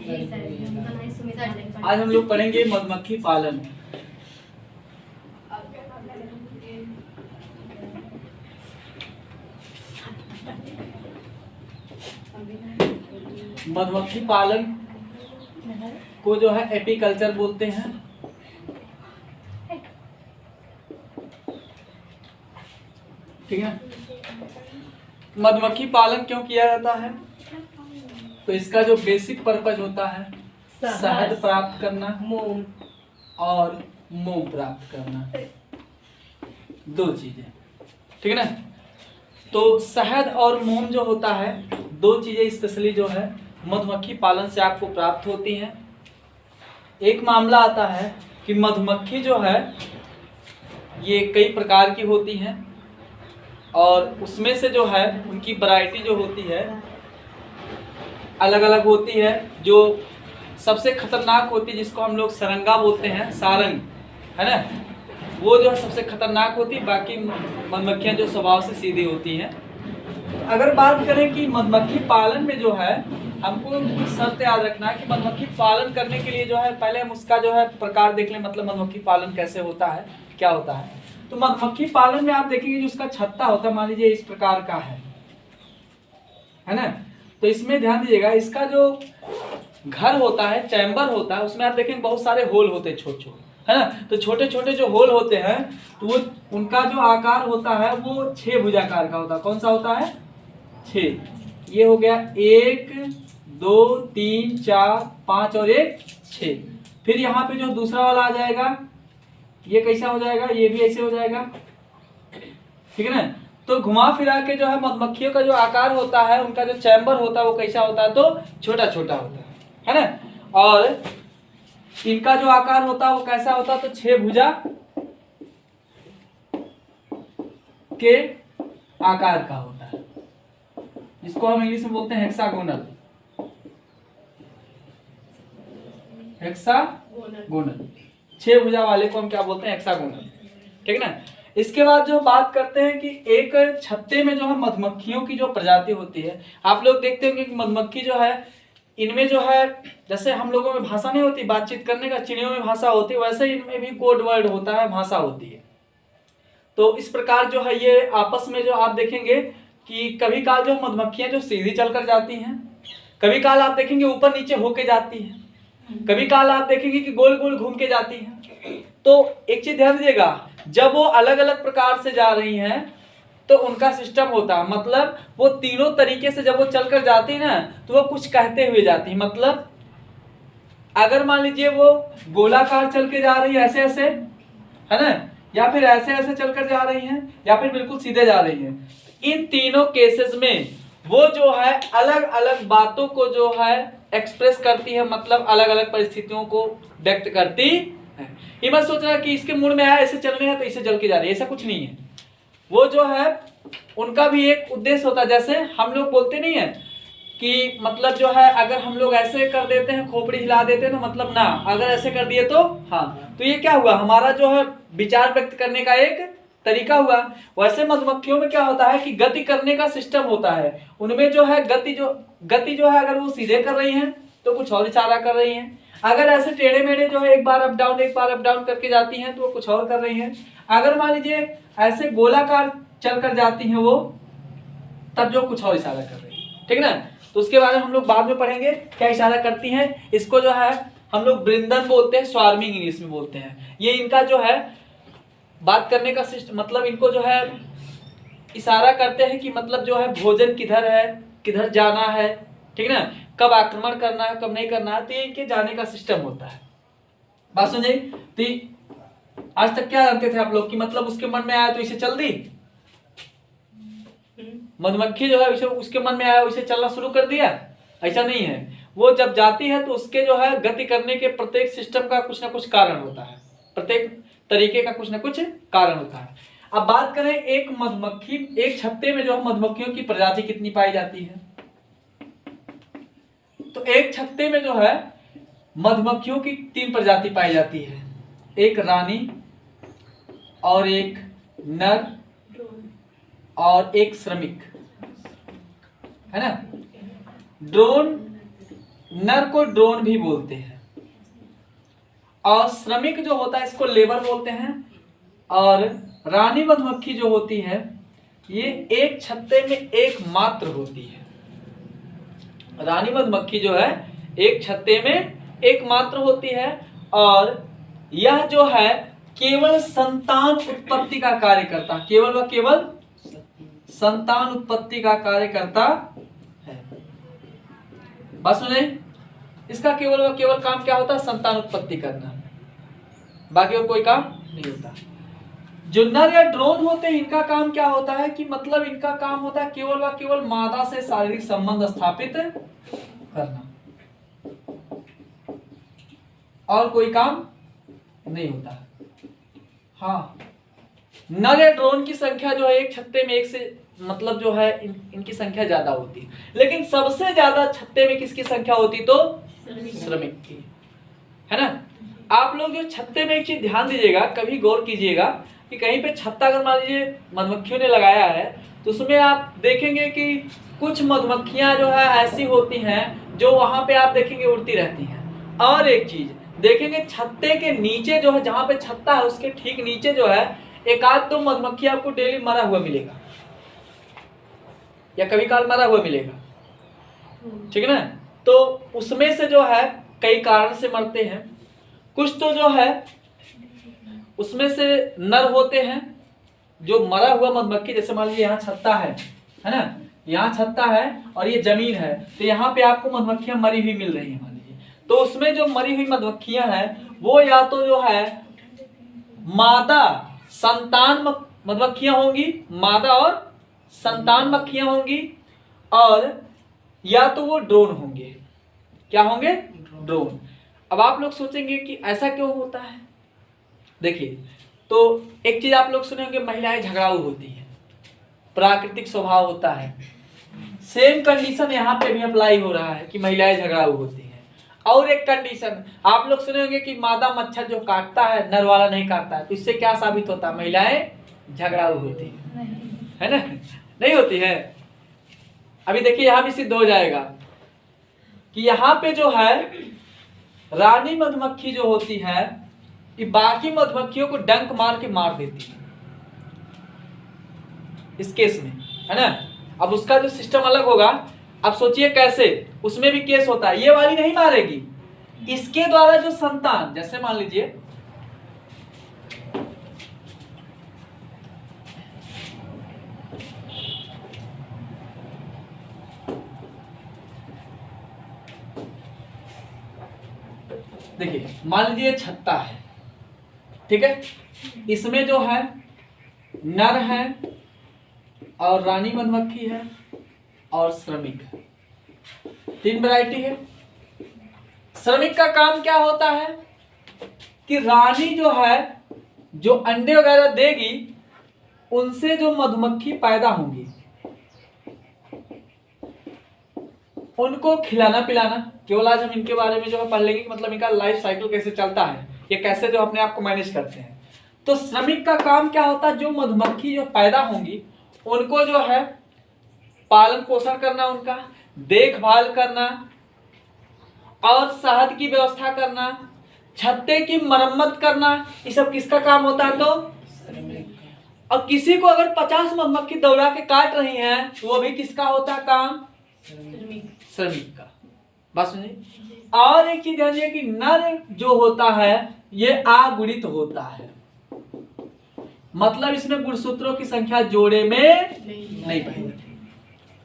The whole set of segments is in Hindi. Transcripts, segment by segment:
आज हम लोग पढ़ेंगे मधुमक्खी पालन। मधुमक्खी पालन को जो है एपीकल्चर बोलते हैं। ठीक है, मधुमक्खी पालन क्यों किया जाता है? तो इसका जो बेसिक पर्पज होता है शहद प्राप्त करना और मोम प्राप्त करना, दो चीजें। ठीक है ना। तो शहद और मोम जो होता है, दो चीजें स्पेशली जो है मधुमक्खी पालन से आपको प्राप्त होती हैं। एक मामला आता है कि मधुमक्खी जो है ये कई प्रकार की होती हैं और उसमें से जो है उनकी वैरायटी जो होती है अलग अलग होती है। जो सबसे खतरनाक होती है जिसको हम लोग सरंगा बोलते हैं, सारंग है ना, वो जो है सबसे खतरनाक होती है। बाकी मधुमक्खियां जो स्वभाव से सीधी होती हैं। अगर बात करें कि मधुमक्खी पालन में जो है हमको कुछ शर्त याद रखना है कि मधुमक्खी पालन करने के लिए जो है पहले हम उसका जो है प्रकार देख लें, मतलब मधुमक्खी पालन कैसे होता है, क्या होता है। तो मधुमक्खी पालन में आप देखेंगे जो उसका छत्ता होता है, मान लीजिए इस प्रकार का है ना। तो इसमें ध्यान दीजिएगा, इसका जो घर होता है, चैम्बर होता है, उसमें आप देखेंगे बहुत सारे होल होते हैं छोटे छोटे, है ना। तो छोटे छोटे जो होल होते हैं तो वो उनका जो आकार होता है वो 6 भुजाकार का होता है। कौन सा होता है? 6। ये हो गया 1 2 3 4 5 और 1 6। फिर यहाँ पे जो दूसरा वाला आ जाएगा ये कैसा हो जाएगा? ये भी ऐसे हो जाएगा। ठीक है ना। तो घुमा फिरा के जो है मधुमक्खियों का जो आकार होता है, उनका जो चैम्बर होता है वो कैसा होता है? तो छोटा छोटा होता है ना। और इनका जो आकार होता है वो कैसा होता है? तो 6 भुजा के आकार का होता है, जिसको हम इंग्लिश में बोलते हैं हेक्सागोनल। हेक्सागोनल 6 भुजा वाले को हम क्या बोलते हैं? हेक्सागोनल। ठीक है ना। इसके बाद जो बात करते हैं कि एक छत्ते में जो है मधुमक्खियों की जो प्रजाति होती है, आप लोग देखते होंगे कि मधुमक्खी जो है इनमें जो है जैसे हम लोगों में भाषा नहीं होती बातचीत करने का, चिड़ियों में भाषा होती है, वैसे इनमें भी कोड वर्ड होता है, भाषा होती है। तो इस प्रकार जो है ये आपस में जो आप देखेंगे कि कभी काल जो मधुमक्खियां जो सीधी चलकर जाती हैं, कभी काल आप देखेंगे ऊपर नीचे होके जाती हैं, कभी काल आप देखेंगे कि गोल गोल घूम के जाती हैं। तो एक चीज ध्यान दीजिएगा, जब वो अलग अलग प्रकार से जा रही हैं तो उनका सिस्टम होता है, मतलब वो तीनों तरीके से जब वो चलकर जाती है ना तो वो कुछ कहते हुए जाती है। मतलब अगर मान लीजिए वो गोलाकार चल के जा रही है ऐसे ऐसे, है ना, या फिर ऐसे ऐसे चलकर जा रही हैं, या फिर बिल्कुल सीधे जा रही हैं, इन तीनों केसेस में वो जो है अलग अलग बातों को जो है एक्सप्रेस करती है, मतलब अलग अलग परिस्थितियों को व्यक्त करती है। ये मत सोचना कि इसके मूड में आया ऐसे चलने है तो इसे चल के जा रही है, ऐसा कुछ नहीं है। वो जो है उनका भी एक उद्देश्य होता है। जैसे हम लोग बोलते नहीं है कि मतलब जो है अगर हम लोग ऐसे कर देते हैं, खोपड़ी हिला देते हैं तो मतलब ना, अगर ऐसे कर दिए तो हाँ, तो ये क्या हुआ? हमारा जो है विचार व्यक्त करने का एक तरीका हुआ। वैसे मधुमक्खियों में क्या होता है कि गति करने का सिस्टम होता है। उनमें जो है गति जो है अगर वो सीधे कर रही हैं तो कुछ और इशारा कर रही हैं, अगर ऐसे टेढ़े मेढ़े जो है एक बार अप डाउन करके जाती हैं तो वो कुछ और कर रही हैं, अगर मान लीजिए ऐसे गोलाकार चलकर जाती हैं वो, तब जो कुछ और इशारा कर रही है। ठीक ना। तो उसके बारे में हम लोग बाद में पढ़ेंगे क्या इशारा करती हैं। इसको जो है हम लोग वृंदन बोलते हैं, स्वार्मिंग इंग्लिश में बोलते हैं। ये इनका जो है बात करने का सिस्टम, मतलब इनको जो है इशारा करते हैं कि मतलब जो है भोजन किधर है, किधर जाना है, ठीक ना, कब आक्रमण करना है, कब नहीं करना है, तो इनके जाने का सिस्टम होता है। बात समझे? तो आज तक क्या जानते थे आप लोग कि मतलब उसके मन में आया तो इसे चल दी, मधुमक्खी जो है उसके मन में आया उसे चलना शुरू कर दिया, ऐसा नहीं है। वो जब जाती है तो उसके जो है गति करने के प्रत्येक सिस्टम का कुछ ना कुछ कारण होता है, प्रत्येक तरीके का कुछ ना कुछ कारण होता है। अब बात करें एक मधुमक्खी, एक छत्ते में जो है मधुमक्खियों की प्रजाति कितनी पाई जाती है? तो एक छत्ते में जो है मधुमक्खियों की 3 प्रजाति पाई जाती है, एक रानी और एक नर और एक श्रमिक, है ना। ड्रोन नर को ड्रोन भी बोलते हैं, और श्रमिक जो होता है इसको लेबर बोलते हैं। और रानी मधुमक्खी जो होती है ये एक छत्ते में एक मात्र होती है। रानी मधुमक्खी जो है एक छत्ते में एक मात्र होती है, और यह जो है केवल संतान उत्पत्ति का कार्य करता, केवल व केवल संतान उत्पत्ति का कार्य करता है। बस सुने, इसका केवल व केवल काम क्या होता है? संतान उत्पत्ति करना, बाकी और कोई काम नहीं होता। जो नर या ड्रोन होते हैं इनका काम क्या होता है कि मतलब इनका काम होता है केवल व केवल मादा से शारीरिक संबंध स्थापित करना, और कोई काम नहीं होता। हाँ, नर या ड्रोन की संख्या जो है एक छत्ते में एक से मतलब जो है इनकी संख्या ज्यादा होती है, लेकिन सबसे ज्यादा छत्ते में किसकी संख्या होती? तो श्रमिक की, है ना। आप लोग जो छत्ते में एक चीज ध्यान दीजिएगा, कभी गौर कीजिएगा कि कहीं पे छत्ता अगर मान लीजिए मधुमक्खियों ने लगाया है तो उसमें आप देखेंगे कि कुछ मधुमक्खियां जो है ऐसी होती हैं जो वहां पे आप देखेंगे उड़ती रहती हैं। और एक चीज देखेंगे, छत्ते के नीचे जो है, जहां पे छत्ता है उसके ठीक नीचे जो है एक आध दो मधुमक्खी आपको डेली मरा हुआ मिलेगा, या कभी काल मरा हुआ मिलेगा, ठीक है ना। तो उसमें से जो है कई कारण से मरते हैं। कुछ तो जो है उसमें से नर होते हैं, जो मरा हुआ मधुमक्खी, जैसे मान लीजिए यहाँ छत्ता है ना, यहाँ छत्ता है और ये जमीन है, तो यहाँ पे आपको मधुमक्खियां मरी हुई मिल रही है मान लीजिए, तो उसमें जो मरी हुई मधुमक्खियां हैं वो या तो जो है मादा संतान मधुमक्खियां होंगी, मादा और संतान मक्खियां होंगी, और या तो वो ड्रोन होंगे। क्या होंगे? ड्रोन। अब आप लोग सोचेंगे कि ऐसा क्यों होता है। देखिए, तो एक चीज आप लोग सुने होंगे, महिलाएं झगड़ाऊ होती हैं, प्राकृतिक स्वभाव होता है। सेम कंडीशन यहाँ पे भी अप्लाई हो रहा है कि महिलाएं झगड़ाऊ होती हैं। और एक कंडीशन आप लोग सुने होंगे कि मादा मच्छर जो काटता है नर वाला नहीं काटता है, तो इससे क्या साबित होता है? महिलाएं झगड़ाऊ होती है ना, नहीं होती है। अभी देखिए यहां भी सिद्ध हो जाएगा कि यहाँ पे जो है रानी मधुमक्खी जो होती है ये बाकी मधुमक्खियों को डंक मार के मार देती है इस केस में, है ना। अब उसका जो सिस्टम अलग होगा, अब सोचिए कैसे, उसमें भी केस होता है, ये वाली नहीं मारेगी, इसके द्वारा जो संतान, जैसे मान लीजिए देखिए, मान लीजिए छत्ता है, ठीक है, इसमें जो है नर है और रानी मधुमक्खी है और श्रमिक है, तीन वैरायटी है। श्रमिक का काम क्या होता है कि रानी जो है जो अंडे वगैरह देगी उनसे जो मधुमक्खी पैदा होंगी उनको खिलाना पिलाना। केवल आज हम इनके बारे में जो है पढ़ लेंगे कि मतलब इनका लाइफ साइकिल कैसे चलता है, ये कैसे जो अपने आप को मैनेज करते हैं। तो श्रमिक का काम क्या होता है, जो मधुमक्खी जो पैदा होंगी उनको जो है पालन पोषण करना, उनका देखभाल करना और शहद की व्यवस्था करना, छत्ते की मरम्मत करना, ये सब किसका काम होता है? तो और किसी को अगर 50 मधुमक्खी दौड़ा के काट रही हैं तो वो भी किसका होता है काम? श्रमिक का। बात सुनिए। और एक चीज ध्यान कि नर जो होता है ये अगुणित होता है, मतलब इसमें गुणसूत्रों की संख्या जोड़े में नहीं पाएगी,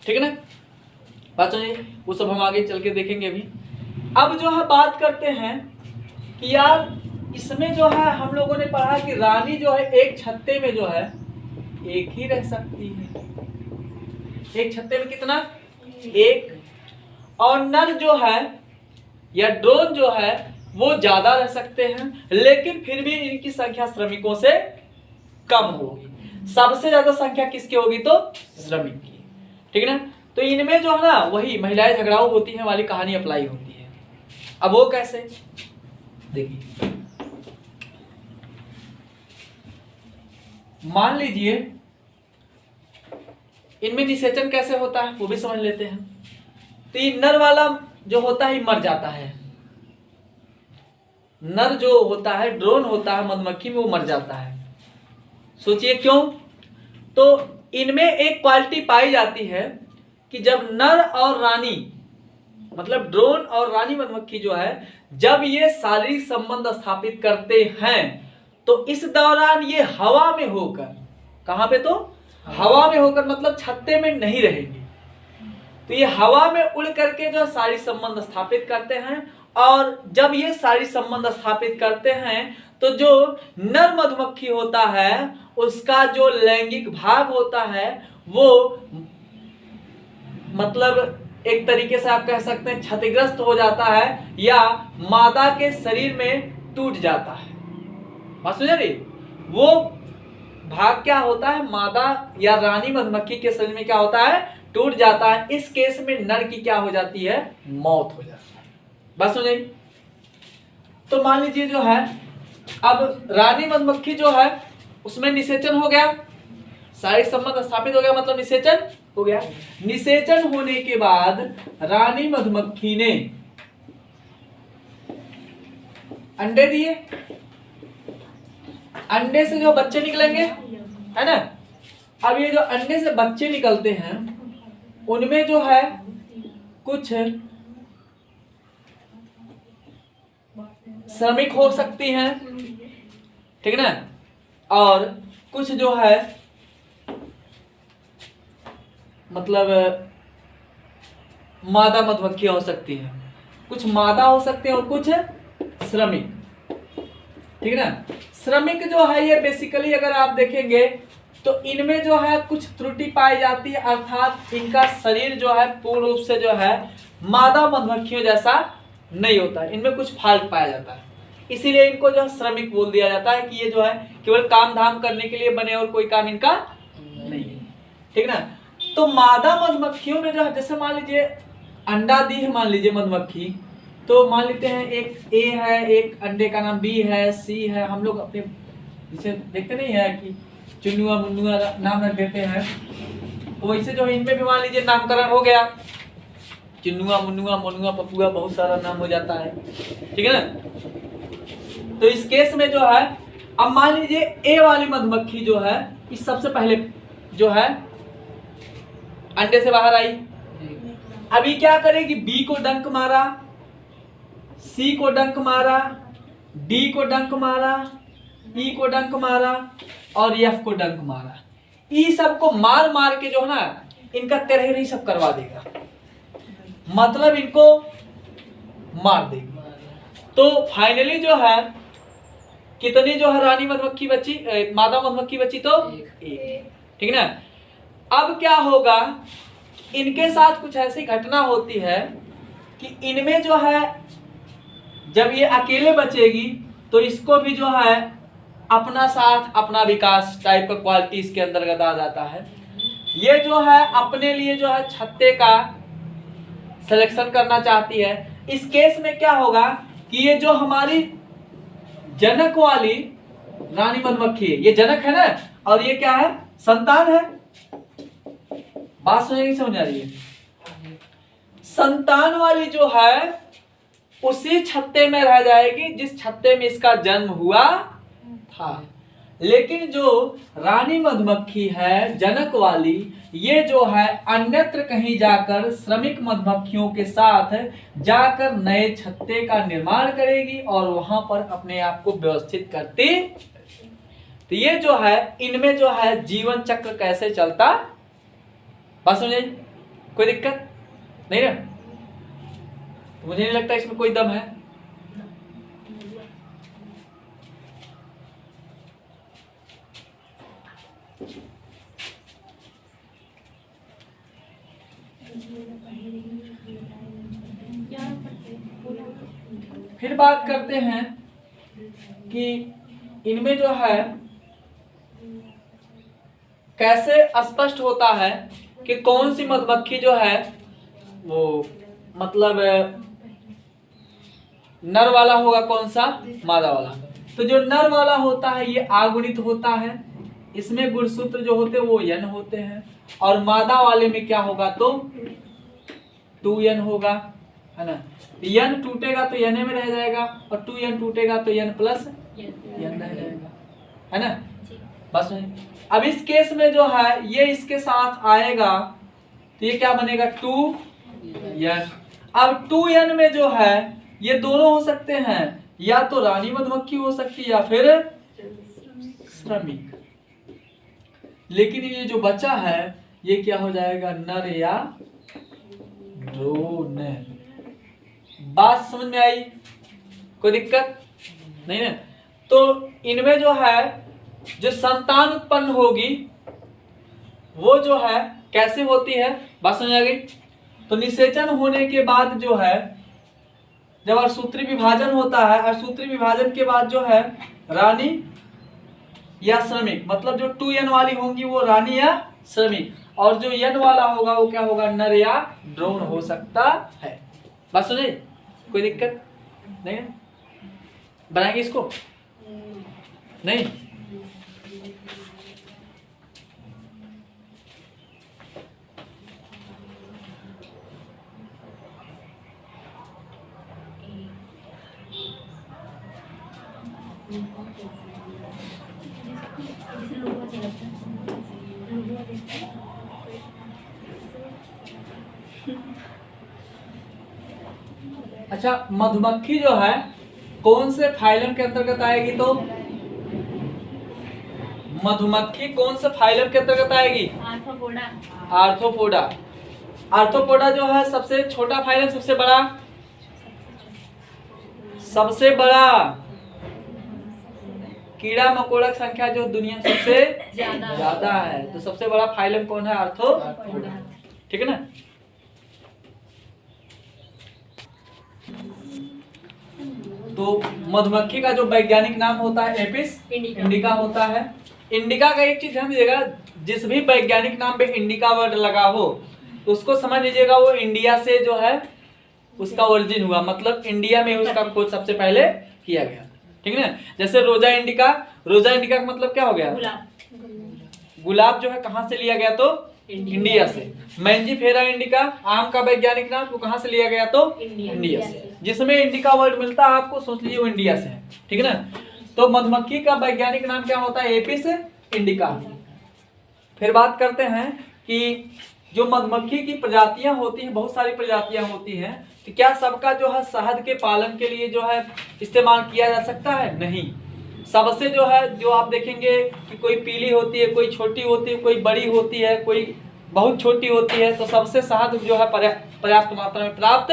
ठीक है ना। बात सुनिए, वो सब हम आगे चल के देखेंगे अभी। अब जो है बात करते हैं कि यार इसमें जो है हम लोगों ने पढ़ा कि रानी जो है एक छत्ते में जो है एक ही रह सकती है। एक छत्ते में कितना? एक। और नर जो है या ड्रोन जो है वो ज्यादा रह सकते हैं, लेकिन फिर भी इनकी संख्या श्रमिकों से कम होगी। सबसे ज्यादा संख्या किसकी होगी? तो श्रमिक की, ठीक है ना। तो इनमें जो है ना वही महिलाएं झगड़ाऊ होती हैं वाली कहानी अप्लाई होती है। अब वो कैसे, देखिए मान लीजिए इनमें निषेचन कैसे होता है वो भी समझ लेते हैं। तो ये नर वाला जो होता है मर जाता है। नर जो होता है, ड्रोन होता है मधुमक्खी में, वो मर जाता है। सोचिए क्यों? तो इनमें एक क्वालिटी पाई जाती है कि जब नर और रानी, मतलब ड्रोन और रानी मधुमक्खी जो है, जब ये शारीरिक संबंध स्थापित करते हैं तो इस दौरान ये हवा में होकर, कहां पे? तो हवा में होकर, मतलब छत्ते में नहीं रहेंगी। तो ये हवा में उड़ करके जो शारीरिक संबंध स्थापित करते हैं, और जब ये शारीरिक संबंध स्थापित करते हैं तो जो नर मधुमक्खी होता है उसका जो लैंगिक भाग होता है वो मतलब एक तरीके से आप कह सकते हैं क्षतिग्रस्त हो जाता है, या मादा के शरीर में टूट जाता है। बात समझ रही? वो भाग क्या होता है, मादा या रानी मधुमक्खी के शरीर में क्या होता है, टूट जाता है। इस केस में नर की क्या हो जाती है, मौत हो जाती है। बात समझ? तो मान लीजिए जो है, अब रानी मधुमक्खी जो है उसमें निषेचन हो गया, शारीरिक संबंध स्थापित हो गया, मतलब निषेचन हो गया। निषेचन होने के बाद रानी मधुमक्खी ने अंडे दिए, अंडे से जो बच्चे निकलेंगे, है ना। अब ये जो अंडे से बच्चे निकलते हैं उनमें जो है कुछ श्रमिक हो सकती हैं, ठीक है ना, और कुछ जो है मतलब मादा मधुमक्खियां हो सकती हैं, कुछ मादा हो सकते हैं और कुछ श्रमिक, ठीक है ना। श्रमिक जो है ये बेसिकली अगर आप देखेंगे तो इनमें जो है कुछ त्रुटि पाई जाती है, अर्थात इनका शरीर जो है पूर्ण रूप से जो है मादा मधुमक्खियों जैसा नहीं होता है, इनमें कुछ फाल्ट पाया जाता है, इसीलिए इनको जो है श्रमिक बोल दिया जाता है कि ये जो है केवल काम धाम करने के लिए बने और कोई काम इनका नहीं है, ठीक ना। तो मादा मधुमक्खियों में जो है, जैसे मान लीजिए अंडा दी है मान लीजिए मधुमक्खी, तो मान लेते हैं एक ए है, एक अंडे का नाम बी है, सी है, हम लोग अपने इसे देखते नहीं है कि चुन्नुआ मुन्नुआ नाम रख देते हैं, तो वैसे जो है इनमें भी मान लीजिए नामकरण हो गया, चुन्नुआ मुन्नुआ मोनुआ पपुआ, बहुत सारा नाम हो जाता है, ठीक है ना। तो इस केस में जो है, अब मान लीजिए ए वाली मधुमक्खी जो है इस सबसे पहले जो है अंडे से बाहर आई, अभी क्या करेगी, बी को डंक मारा, सी को डंक मारा, डी को डंक मारा, ई को डंक मारा और एफ को डंक मारा। ई सबको मार मार के जो है ना इनका तेरहवीं सब करवा देगा, मतलब इनको मार देगा। तो फाइनली जो है कितनी जो है रानी मधुमक्खी बची, मादा मधुमक्खी बची तो एक, ठीक है ना। अब क्या होगा, इनके साथ कुछ ऐसी घटना होती है कि इनमें जो है जब ये अकेले बचेगी तो इसको भी जो है अपना साथ अपना विकास टाइप का क्वालिटी इसके अंतर्गत आ जाता है। ये जो है अपने लिए जो है छत्ते का सिलेक्शन करना चाहती है। इस केस में क्या होगा कि ये जो हमारी जनक वाली रानी मधुमक्खी है, ये जनक है ना, और ये क्या है, संतान है। बात समझ समझ आ रही है। संतान वाली जो है उसी छत्ते में रह जाएगी जिस छत्ते में इसका जन्म हुआ था, लेकिन जो रानी मधुमक्खी है जनक वाली, ये जो है अन्यत्र कहीं जाकर श्रमिक मधुमक्खियों के साथ जाकर नए छत्ते का निर्माण करेगी और वहां पर अपने आप को व्यवस्थित करती। तो ये जो है इनमें जो है जीवन चक्र कैसे चलता, बात समझे, कोई दिक्कत नहीं ना। तो मुझे नहीं लगता इसमें कोई दम है। फिर बात करते हैं कि इनमें जो है कैसे स्पष्ट होता है कि कौन सी मधुमक्खी जो है वो मतलब नर वाला होगा, कौन सा, मादा वाला। तो जो नर वाला होता है ये आगुणित होता है, इसमें गुणसूत्र जो होते हैं वो यन होते हैं, और मादा वाले में क्या होगा तो 2n होगा, है ना। n टूटेगा तो n में रह जाएगा और 2n टूटेगा तो n प्लस n रह जाएगा, है ना। बस अब इस केस में जो है ये इसके साथ आएगा तो ये क्या बनेगा 2n। अब 2n में जो है ये दोनों हो सकते हैं, या तो रानी मधुमक्खी हो सकती है या फिर श्रमिक, लेकिन ये जो बचा है ये क्या हो जाएगा नर या ड्रोन। बात समझ में आई, कोई दिक्कत नहीं ना। तो इनमें जो है जो संतान उत्पन्न होगी वो जो है कैसे होती है, बात समझ आ गई। तो निषेचन होने के बाद जो है जब अर्धसूत्री विभाजन होता है, अर्धसूत्री विभाजन के बाद जो है रानी या श्रमिक, मतलब जो 2n वाली होंगी वो रानी या श्रमिक, और जो n वाला होगा वो क्या होगा नर या ड्रोन हो सकता है। बात सुने, कोई दिक्कत नहीं है। बनाएंगे इसको नहीं। अच्छा, मधुमक्खी जो है कौन से फाइलम के अंतर्गत आएगी, तो मधुमक्खी कौन से फाइलम के अंतर्गत आएगी, आर्थ्रोपोडा। आर्थ्रोपोडा, आर्थ्रोपोडा जो है सबसे छोटा फाइलम, सबसे बड़ा, सबसे बड़ा कीड़ा मकोड़ा की संख्या जो दुनिया में सबसे ज्यादा है, तो सबसे बड़ा फाइलम कौन है, आर्थ्रोपोडा। ठीक है ना। तो मधुमक्खी का जो वैज्ञानिक नाम होता है एपिस इंडिका होता है। इंडिका का एक चीज ध्यान दीजिएगा, जिस भी वैज्ञानिक नाम पे इंडिका वर्ड लगा हो तो उसको समझ लीजिएगा वो इंडिया से जो है उसका ओरिजिन हुआ, मतलब इंडिया में उसका खोज सबसे पहले किया गया। ठीक है ना। जैसे रोजा इंडिका, रोजा इंडिका का मतलब क्या हो गया, गुलाब जो है कहाँ से लिया गया, तो इंडिया से। मैंजीफेरा इंडिका आम का वैज्ञानिक नाम, वो कहाँ से लिया गया, तो इंडिया से। जिसमें इंडिका वर्ड मिलता है आपको सोच लीजिए वो इंडिया से है। ठीक है ना। तो मधुमक्खी का वैज्ञानिक नाम क्या होता है, एपिस इंडिका। फिर बात करते हैं कि जो मधुमक्खी की प्रजातियां होती हैं, बहुत सारी प्रजातियां होती हैं, तो क्या सबका जो है शहद के पालन के लिए जो है इस्तेमाल किया जा सकता है, नहीं। सबसे जो है जो आप देखेंगे कि कोई पीली होती है, कोई छोटी होती है, कोई बड़ी होती है, कोई बहुत छोटी होती है, तो सबसे शहद जो है पर्याप्त मात्रा में प्राप्त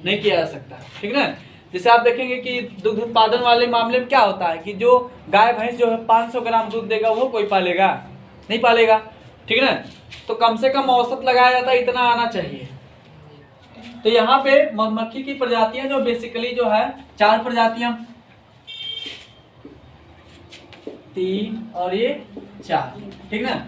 नहीं किया जा सकता। ठीक है ना। जैसे आप देखेंगे कि दूध उत्पादन वाले मामले में क्या होता है कि जो गाय भैंस जो है 500 ग्राम दूध देगा वो कोई पालेगा, नहीं पालेगा। ठीक है ना। तो कम से कम औसत लगाया जाता है इतना आना चाहिए। तो यहाँ पे मधुमक्खी की प्रजातियां जो बेसिकली जो है 4 प्रजातियां, 3 और ये 4। ठीक ना।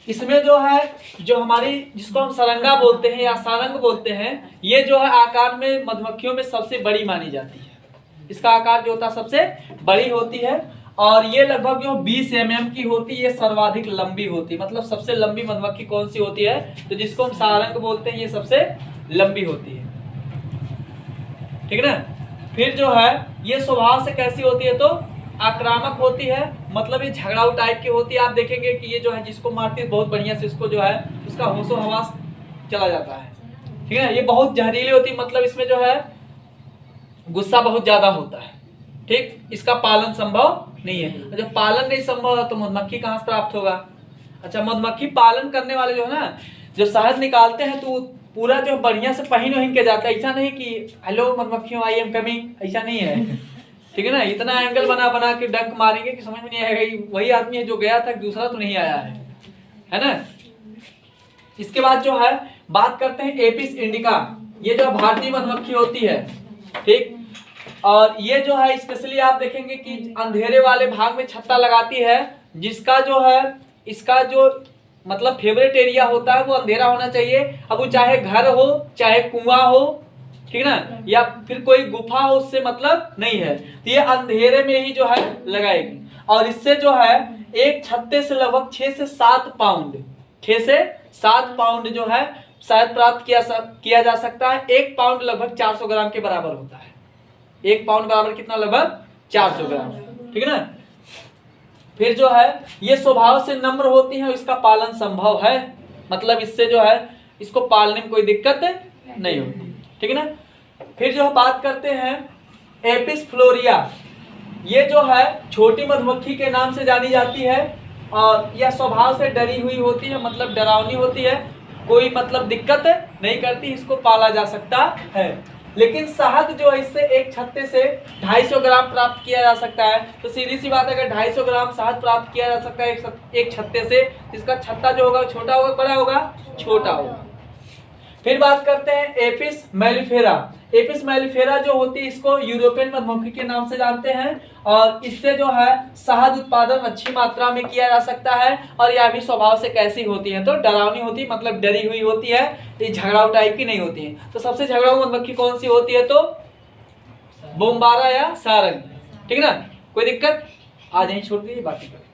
इसमें जो है जो हमारी जिसको हम सरंगा बोलते हैं या सारंग बोलते हैं, ये जो है आकार में मधुमक्खियों में सबसे बड़ी मानी जाती है। इसका आकार जो होता है सबसे बड़ी होती है और ये लगभग जो 20 mm की होती है, ये सर्वाधिक लंबी होती है। मतलब सबसे लंबी मधुमक्खी कौन सी होती है, तो जिसको हम सारंग बोलते हैं, ये सबसे लंबी होती है। ठीक है ना। फिर जो है ये स्वभाव से कैसी होती है, तो आक्रामक होती है, मतलब ये झगड़ाऊ टाइप की होती है। आप देखेंगे कि ये जो है जिसको मारती है बहुत बढ़िया से इसको जो है उसका होशो हवास चला जाता है। ठीक है। ये बहुत जहरीली होती है, मतलब इसमें जो है गुस्सा बहुत ज्यादा होता है। ठीक। इसका पालन संभव नहीं है। जब पालन नहीं संभव है तो मधुमक्खी कहाँ से प्राप्त होगा। अच्छा, मधुमक्खी पालन करने वाले जो है ना, जब शहद निकालते हैं तो पूरा जो बढ़िया से पहन के जाता है। ऐसा नहीं कि हेलो मधुमक्खियों आई एम कमिंग, ऐसा नहीं है। ठीक है ना। इतना एंगल बना बना के डंक मारेंगे कि समझ में नहीं आएगा वही आदमी है जो गया था, दूसरा तो नहीं आया है ना। इसके बाद जो है बात करते हैं एपिस इंडिका। ये जो भारतीय मधुमक्खी होती है, ठीक। और ये जो है स्पेशली आप देखेंगे कि अंधेरे वाले भाग में छत्ता लगाती है, जिसका जो है इसका जो मतलब फेवरेट एरिया होता है वो अंधेरा होना चाहिए। अब वो चाहे घर हो चाहे कुआं हो, ठीक ना, या फिर कोई गुफा हो, उससे मतलब नहीं है। तो ये अंधेरे में ही जो है लगाएगी। और इससे जो है एक छत्ते से लगभग 6 से 7 पाउंड, 6 से 7 पाउंड जो है शहद प्राप्त किया जा सकता है। 1 पाउंड लगभग 400 ग्राम के बराबर होता है। 1 पाउंड बराबर कितना, लगभग 400 ग्राम, ठीक है ना। फिर जो है ये स्वभाव से नम्र होती है, इसका पालन संभव है, मतलब इससे जो है इसको पालने में कोई दिक्कत नहीं होती, ठीक है ना। फिर जो बात करते हैं एपिस फ्लोरिया, ये जो है छोटी मधुमक्खी के नाम से जानी जाती है और यह स्वभाव से डरी हुई होती है, मतलब डरावनी होती है, कोई मतलब दिक्कत नहीं करती, इसको पाला जा सकता है। लेकिन शहद जो है इससे एक छत्ते से 250 ग्राम प्राप्त किया जा सकता है। तो सीधी सी बात है, अगर 250 ग्राम शहद प्राप्त किया जा सकता है एक छत्ते से, इसका छत्ता जो होगा छोटा होगा बड़ा होगा, छोटा होगा। फिर बात करते हैं एपिस मेलिफेरा। एपिस मेलिफेरा जो होती है इसको यूरोपियन मधुमक्खी के नाम से जानते हैं और इससे जो है शहद उत्पादन अच्छी मात्रा में किया जा सकता है। और यह भी स्वभाव से कैसी होती है, तो डरावनी होती है, मतलब डरी हुई होती है, ये झगड़ाऊ टाइप की नहीं होती है। तो सबसे झगड़ाऊ मधुमक्खी कौन सी होती है, तो बोम्बारा या सारंग, ठीक है ना। कोई दिक्कत, आज यहीं छोड़ दीजिए, बाकी करें।